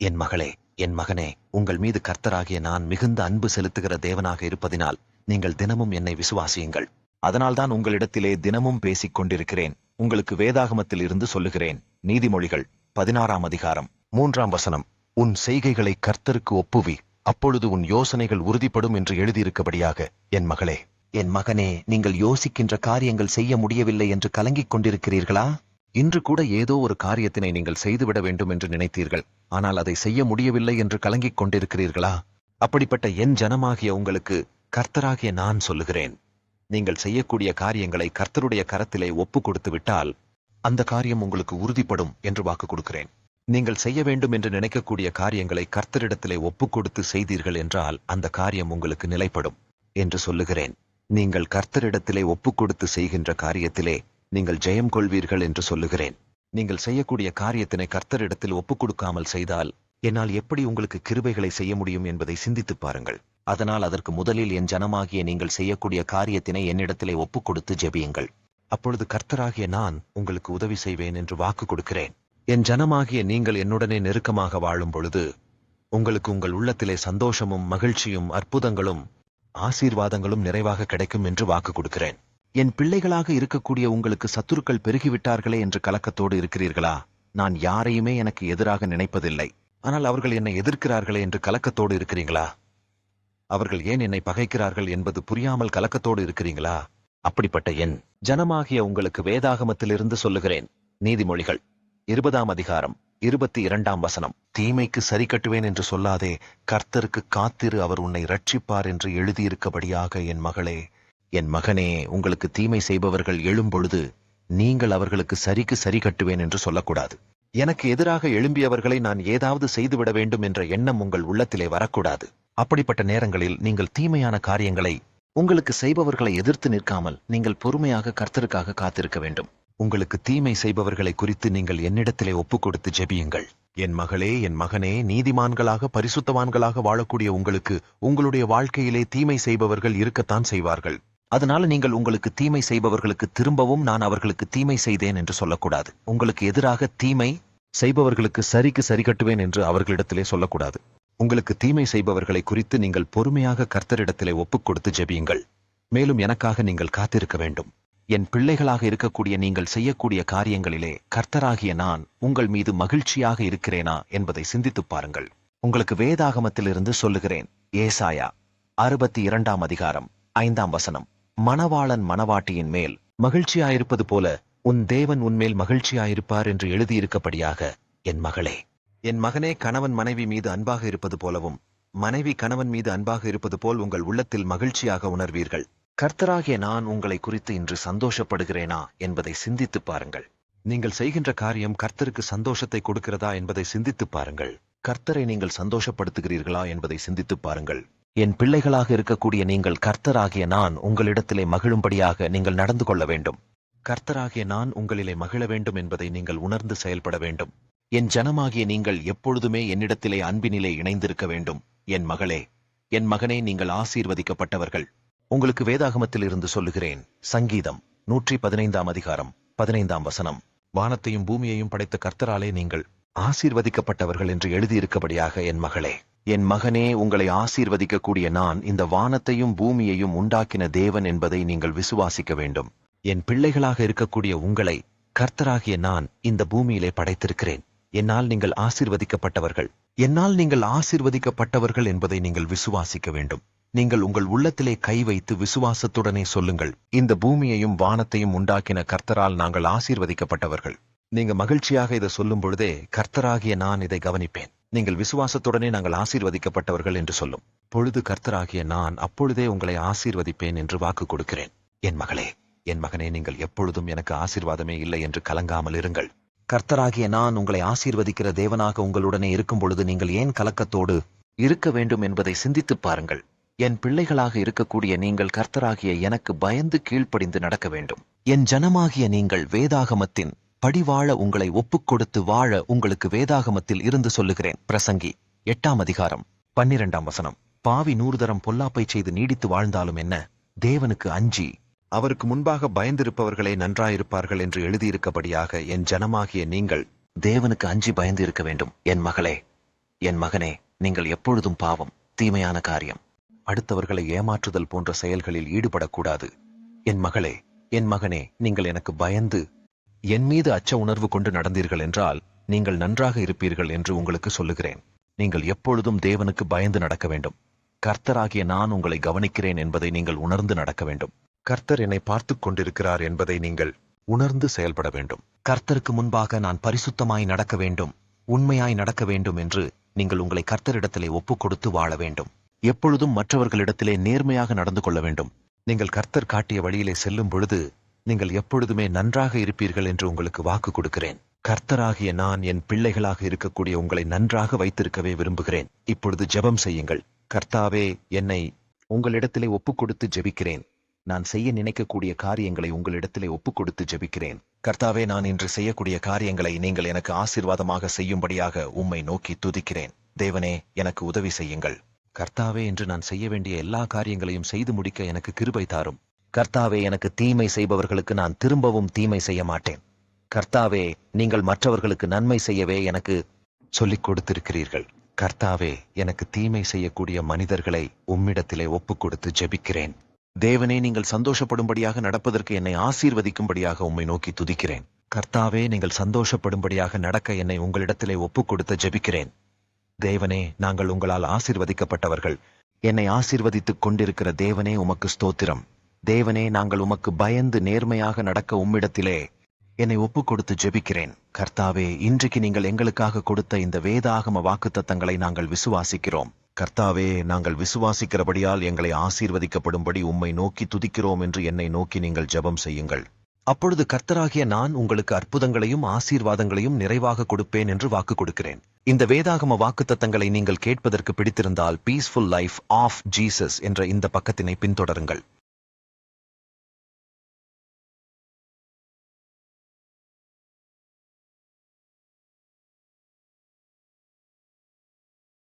என் மகளே, என் மகனே, உங்கள் மீது கர்த்தராகிய நான் மிகுந்த அன்பு செலுத்துகிற தேவனாக இருப்பதினால் நீங்கள் தினமும் என்னை விசுவாசியுங்கள். அதனால்தான் உங்களிடத்திலே தினமும் பேசிக் கொண்டிருக்கிறேன். உங்களுக்கு வேதாகமத்தில் இருந்து சொல்லுகிறேன். நீதிமொழிகள் 16ஆம் அதிகாரம் 3ஆம் வசனம். உன் செய்கைகளை கர்த்தருக்கு ஒப்புவி, அப்பொழுது உன் யோசனைகள் உறுதிப்படும் என்று எழுதியிருக்கபடியாக. என் மகளே, என் மகனே, நீங்கள் யோசிக்கின்ற காரியங்கள் செய்ய முடியவில்லை என்று கலங்கிக் கொண்டிருக்கிறீர்களா? இன்று கூட ஏதோ ஒரு காரியத்தினை நீங்கள் செய்துவிட வேண்டும் என்று நினைத்தீர்கள், ஆனால் அதை செய்ய முடியவில்லை என்று கலங்கிக் கொண்டிருக்கிறீர்களா? அப்படிப்பட்ட என் ஜனமாகிய உங்களுக்கு கர்த்தராகிய நான் சொல்லுகிறேன், நீங்கள் செய்யக்கூடிய காரியங்களை கர்த்தருடைய கரத்திலே ஒப்பு கொடுத்து விட்டால் அந்த காரியம் உங்களுக்கு உறுதிப்படும் என்று வாக்கு கொடுக்கிறேன். நீங்கள் செய்ய வேண்டும் என்று நினைக்கக்கூடிய காரியங்களை கர்த்தரிடத்திலே ஒப்பு கொடுத்து செய்தீர்கள் என்றால் அந்த காரியம் உங்களுக்கு நிலைப்படும் என்று சொல்லுகிறேன். நீங்கள் கர்த்தரிடத்திலே ஒப்பு கொடுத்து செய்கின்ற காரியத்திலே நீங்கள் ஜெயம் கொள்வீர்கள் என்று சொல்லுகிறேன். நீங்கள் செய்யக்கூடிய காரியத்தினை கர்த்தரிடத்தில் ஒப்பு கொடுக்காமல் செய்தால் என்னால் எப்படி உங்களுக்கு கிருபைகளை செய்ய முடியும் என்பதை சிந்தித்துப் பாருங்கள். அதனால் அதற்கு முதலில் என் ஜனமாகிய நீங்கள் செய்யக்கூடிய காரியத்தினை என்னிடத்திலே ஒப்பு கொடுத்து ஜெபியுங்கள். அப்பொழுது கர்த்தராகிய நான் உங்களுக்கு உதவி செய்வேன் என்று வாக்கு கொடுக்கிறேன். என் ஜனமாகிய நீங்கள் என்னுடனே நெருக்கமாக வாழும் பொழுது உங்களுக்கு உங்கள் உள்ளத்திலே சந்தோஷமும் மகிழ்ச்சியும் அற்புதங்களும் ஆசீர்வாதங்களும் நிறைவாக கிடைக்கும் என்று வாக்கு கொடுக்கிறேன். என் பிள்ளைகளாக இருக்கக்கூடிய உங்களுக்கு சத்துருக்கள் பெருகிவிட்டார்களே என்று கலக்கத்தோடு இருக்கிறீர்களா? நான் யாரையுமே எனக்கு எதிராக நினைப்பதில்லை, ஆனால் அவர்கள் என்னை எதிர்க்கிறார்களே என்று கலக்கத்தோடு இருக்கிறீங்களா? அவர்கள் ஏன் என்னை பகைக்கிறார்கள் என்பது புரியாமல் கலக்கத்தோடு இருக்கிறீங்களா? அப்படிப்பட்ட என் ஜனமாகிய உங்களுக்கு வேதாகமத்திலிருந்து சொல்லுகிறேன். நீதிமொழிகள் 20ஆம் அதிகாரம் 22ஆம் வசனம். தீமைக்கு சரி கட்டுவேன் என்று சொல்லாதே, கர்த்தருக்கு காத்திரு, அவர் உன்னை இரட்சிப்பார் என்று எழுதியிருக்கபடியாக. என் மகளே, என் மகனே, உங்களுக்கு தீமை செய்பவர்கள் எழும்பொழுது நீங்கள் அவர்களுக்கு சரிக்கு சரி கட்டுவேன் என்று சொல்லக்கூடாது. எனக்கு எதிராக எழும்பியவர்களை நான் ஏதாவது செய்துவிட வேண்டும் என்ற எண்ணம் உங்கள் உள்ளத்திலே வரக்கூடாது. அப்படிப்பட்ட நேரங்களில் நீங்கள் தீமையான காரியங்களை உங்களுக்கு செய்பவர்களை எதிர்த்து நிற்காமல் நீங்கள் பொறுமையாக கர்த்தருக்காக காத்திருக்க வேண்டும். உங்களுக்கு தீமை செய்பவர்களை குறித்து நீங்கள் என்னிடத்திலே ஒப்பு கொடுத்து ஜெபியுங்கள். என் மகளே, என் மகனே, நீதிமான்களாக பரிசுத்தவான்களாக வாழக்கூடிய உங்களுக்கு உங்களுடைய வாழ்க்கையிலே தீமை செய்பவர்கள் இருக்கத்தான் செய்வார்கள். அதனால நீங்கள் உங்களுக்கு தீமை செய்பவர்களுக்கு திரும்பவும் நான் அவர்களுக்கு தீமை செய்தேன் என்று சொல்லக்கூடாது. உங்களுக்கு எதிராக தீமை செய்பவர்களுக்கு சரிக்கு சரி கட்டுவேன் என்று அவர்களிடத்திலே சொல்லக்கூடாது. உங்களுக்கு தீமை செய்பவர்களை குறித்து நீங்கள் பொறுமையாக கர்த்தரிடத்திலே ஒப்புக் கொடுத்து ஜெபியுங்கள். மேலும் எனக்காக நீங்கள் காத்திருக்க வேண்டும். என் பிள்ளைகளாக இருக்கக்கூடிய நீங்கள் செய்யக்கூடிய காரியங்களிலே கர்த்தராகிய நான் உங்கள் மீது மகிழ்ச்சியாக இருக்கிறேனா என்பதை சிந்தித்துப் பாருங்கள். உங்களுக்கு வேதாகமத்திலிருந்து சொல்லுகிறேன். ஏசாயா 62ஆம் அதிகாரம் 5ஆம் வசனம். மணவாளன் மணவாட்டியின் மேல் மகிழ்ச்சியாயிருப்பது போல உன் தேவன் உன்மேல் மகிழ்ச்சியாயிருப்பார் என்று எழுதியிருக்கபடியாக. என் மகளே, என் மகனே, கணவன் மனைவி மீது அன்பாக இருப்பது போலவும் மனைவி கணவன் மீது அன்பாக இருப்பது போல் உங்கள் உள்ளத்தில் மகிழ்ச்சியாக உணர்வீர்கள். கர்த்தராகிய நான் உங்களை குறித்து இன்று சந்தோஷப்படுகிறேனா என்பதை சிந்தித்துப் பாருங்கள். நீங்கள் செய்கின்ற காரியம் கர்த்தருக்கு சந்தோஷத்தை கொடுக்கிறதா என்பதை சிந்தித்துப் பாருங்கள். கர்த்தரை நீங்கள் சந்தோஷப்படுத்துகிறீர்களா என்பதை சிந்தித்துப் பாருங்கள். என் பிள்ளைகளாக இருக்கக்கூடிய நீங்கள் கர்த்தராகிய நான் உங்களிடத்திலே மகிழும்படியாக நீங்கள் நடந்து கொள்ள வேண்டும். கர்த்தராகிய நான் உங்களிலே மகிழ வேண்டும் என்பதை நீங்கள் உணர்ந்து செயல்பட வேண்டும். என் ஜனமாகிய நீங்கள் எப்பொழுதுமே என்னிடத்திலே அன்பினிலே இணைந்திருக்க வேண்டும். என் மகளே, என் மகனே, நீங்கள் ஆசீர்வதிக்கப்பட்டவர்கள். உங்களுக்கு வேதாகமத்தில் இருந்து சொல்லுகிறேன். சங்கீதம் 115ஆம் அதிகாரம் 15ஆம் வசனம். வானத்தையும் பூமியையும் படைத்த கர்த்தராலே நீங்கள் ஆசீர்வதிக்கப்பட்டவர்கள் என்று எழுதியிருக்கபடியாக. என் மகளே, என் மகனே, உங்களை ஆசீர்வதிக்கக்கூடிய நான் இந்த வானத்தையும் பூமியையும் உண்டாக்கின தேவன் என்பதை நீங்கள் விசுவாசிக்க வேண்டும். என் பிள்ளைகளாக இருக்கக்கூடிய உங்களை கர்த்தராகிய நான் இந்த பூமியிலே படைத்திருக்கிறேன். என்னால் நீங்கள் ஆசீர்வதிக்கப்பட்டவர்கள். என்னால் நீங்கள் ஆசீர்வதிக்கப்பட்டவர்கள் என்பதை நீங்கள் விசுவாசிக்க வேண்டும். நீங்கள் உங்கள் உள்ளத்திலே கை வைத்து விசுவாசத்துடனே சொல்லுங்கள், இந்த பூமியையும் வானத்தையும் உண்டாக்கின கர்த்தரால் நாங்கள் ஆசீர்வதிக்கப்பட்டவர்கள். நீங்க மகிழ்ச்சியாக இதை சொல்லும் பொழுதே கர்த்தராகிய நான் இதை கவனிப்பேன். நீங்கள் விசுவாசத்துடனே நாங்கள் ஆசீர்வதிக்கப்பட்டவர்கள் என்று சொல்லும் பொழுது கர்த்தராகிய நான் அப்பொழுதே உங்களை ஆசீர்வதிப்பேன் என்று வாக்கு கொடுக்கிறேன். என் மகளே, என் மகனே, நீங்கள் எப்பொழுதும் எனக்கு ஆசீர்வாதமே இல்லை என்று கலங்காமல் இருங்கள். கர்த்தராகிய நான் உங்களை ஆசீர்வதிக்கிற தேவனாக உங்களுடனே இருக்கும் பொழுது நீங்கள் ஏன் கலக்கத்தோடு இருக்க வேண்டும் என்பதை சிந்தித்துப் பாருங்கள். என் பிள்ளைகளாக இருக்கக்கூடிய நீங்கள் கர்த்தராகிய எனக்கு பயந்து கீழ்ப்படிந்து நடக்க வேண்டும். என் ஜனமாகிய நீங்கள் வேதாகமத்தின் படிவாழ உங்களை ஒப்புக் கொடுத்து வாழ உங்களுக்கு வேதாகமத்தில் இருந்து சொல்லுகிறேன். பிரசங்கி 8ஆம் அதிகாரம் 12ஆம் வசனம். பாவி 100 தரம் பொல்லாப்பை செய்து நீடித்து வாழ்ந்தாலும் என்ன, தேவனுக்கு அஞ்சி அவருக்கு முன்பாக பயந்திருப்பவர்களே நன்றாயிருப்பார்கள் என்று எழுதியிருக்கபடியாக. என் ஜனமாகிய நீங்கள் தேவனுக்கு அஞ்சி பயந்து இருக்க வேண்டும். என் மகளே, என் மகனே, நீங்கள் எப்பொழுதும் பாவம், தீமையான காரியம், அடுத்தவர்களை ஏமாற்றுதல் போன்ற செயல்களில் ஈடுபடக்கூடாது. என் மகளே, என் மகனே, நீங்கள் எனக்கு பயந்து என் மீது அச்ச உணர்வு கொண்டு நடந்தீர்கள் என்றால் நீங்கள் நன்றாக இருப்பீர்கள் என்று உங்களுக்கு சொல்லுகிறேன். நீங்கள் எப்பொழுதும் தேவனுக்கு பயந்து நடக்க வேண்டும். கர்த்தராகிய நான் உங்களை கவனிக்கிறேன் என்பதை நீங்கள் உணர்ந்து நடக்க வேண்டும். கர்த்தர் என்னை பார்த்துக் கொண்டிருக்கிறார் என்பதை நீங்கள் உணர்ந்து செயல்பட வேண்டும். கர்த்தருக்கு முன்பாக நான் பரிசுத்தமாய் நடக்க வேண்டும், உண்மையாய் நடக்க வேண்டும் என்று நீங்கள் உங்களை கர்த்தரிடத்திலே ஒப்புக் கொடுத்து வாழ வேண்டும். எப்பொழுதும் மற்றவர்களிடத்திலே நேர்மையாக நடந்து கொள்ள வேண்டும். நீங்கள் கர்த்தர் காட்டிய வழியிலே செல்லும் பொழுது நீங்கள் எப்பொழுதுமே நன்றாக இருப்பீர்கள் என்று உங்களுக்கு வாக்கு கொடுக்கிறேன். கர்த்தராகிய நான் என் பிள்ளைகளாக இருக்கக்கூடிய உங்களை நன்றாக வைத்திருக்கவே விரும்புகிறேன். இப்பொழுது ஜெபம் செய்யுங்கள். கர்த்தாவே, என்னை உங்களிடத்திலே ஒப்புக் கொடுத்து ஜெபிக்கிறேன். நான் செய்ய நினைக்கக்கூடிய காரியங்களை உங்களிடத்திலே ஒப்புக் கொடுத்து ஜெபிக்கிறேன். கர்த்தாவே, நான் இன்று செய்யக்கூடிய காரியங்களை நீங்கள் எனக்கு ஆசீர்வாதமாக செய்யும்படியாக உம்மை நோக்கி துதிக்கிறேன். தேவனே, எனக்கு உதவி செய்யுங்கள். கர்த்தாவே, இன்று நான் செய்ய வேண்டிய எல்லா காரியங்களையும் செய்து முடிக்க எனக்கு கிருபை தாரும். கர்த்தாவே, எனக்கு தீமை செய்பவர்களுக்கு நான் திரும்பவும் தீமை செய்ய மாட்டேன். கர்த்தாவே, நீங்கள் மற்றவர்களுக்கு நன்மை செய்யவே எனக்கு சொல்லிக் கொடுத்திருக்கிறீர்கள். கர்த்தாவே, எனக்கு தீமை செய்யக்கூடிய மனிதர்களை உம்மிடத்திலே ஒப்புக் கொடுத்து ஜெபிக்கிறேன். தேவனே, நீங்கள் சந்தோஷப்படும்படியாக நடப்பதற்கு என்னை ஆசீர்வதிக்கும்படியாக உம்மை நோக்கி துதிக்கிறேன். கர்த்தாவே, நீங்கள் சந்தோஷப்படும்படியாக நடக்க என்னை உங்களிடத்திலே ஒப்புக் கொடுத்து ஜெபிக்கிறேன். தேவனே, நாங்கள் உங்களால் ஆசீர்வதிக்கப்பட்டவர்கள். என்னை ஆசீர்வதித்துக் கொண்டிருக்கிற தேவனே, உமக்கு ஸ்தோத்திரம். தேவனே, நாங்கள் உமக்கு பயந்து நேர்மையாக நடக்க உம்மிடத்திலே என்னை ஒப்புக் கொடுத்து ஜெபிக்கிறேன். கர்த்தாவே, இன்றைக்கு நீங்கள் எங்களுக்காக கொடுத்த இந்த வேதாகம வாக்குத்தத்தங்களை நாங்கள் விசுவாசிக்கிறோம். கர்த்தாவே, நாங்கள் விசுவாசிக்கிறபடியால் எங்களை ஆசீர்வதிக்கப்படும்படி உம்மை நோக்கி துதிக்கிறோம் என்று என்னை நோக்கி நீங்கள் ஜெபம் செய்யுங்கள். அப்பொழுது கர்த்தராகிய நான் உங்களுக்கு அற்புதங்களையும் ஆசீர்வாதங்களையும் நிறைவாக கொடுப்பேன் என்று வாக்கு கொடுக்கிறேன். இந்த வேதாகம வாக்குத்தத்தங்களை நீங்கள் கேட்பதற்கு பிடித்திருந்தால் பீஸ்ஃபுல் லைஃப் ஆஃப் ஜீசஸ் என்ற இந்த பக்கத்தினை பின்தொடருங்கள்.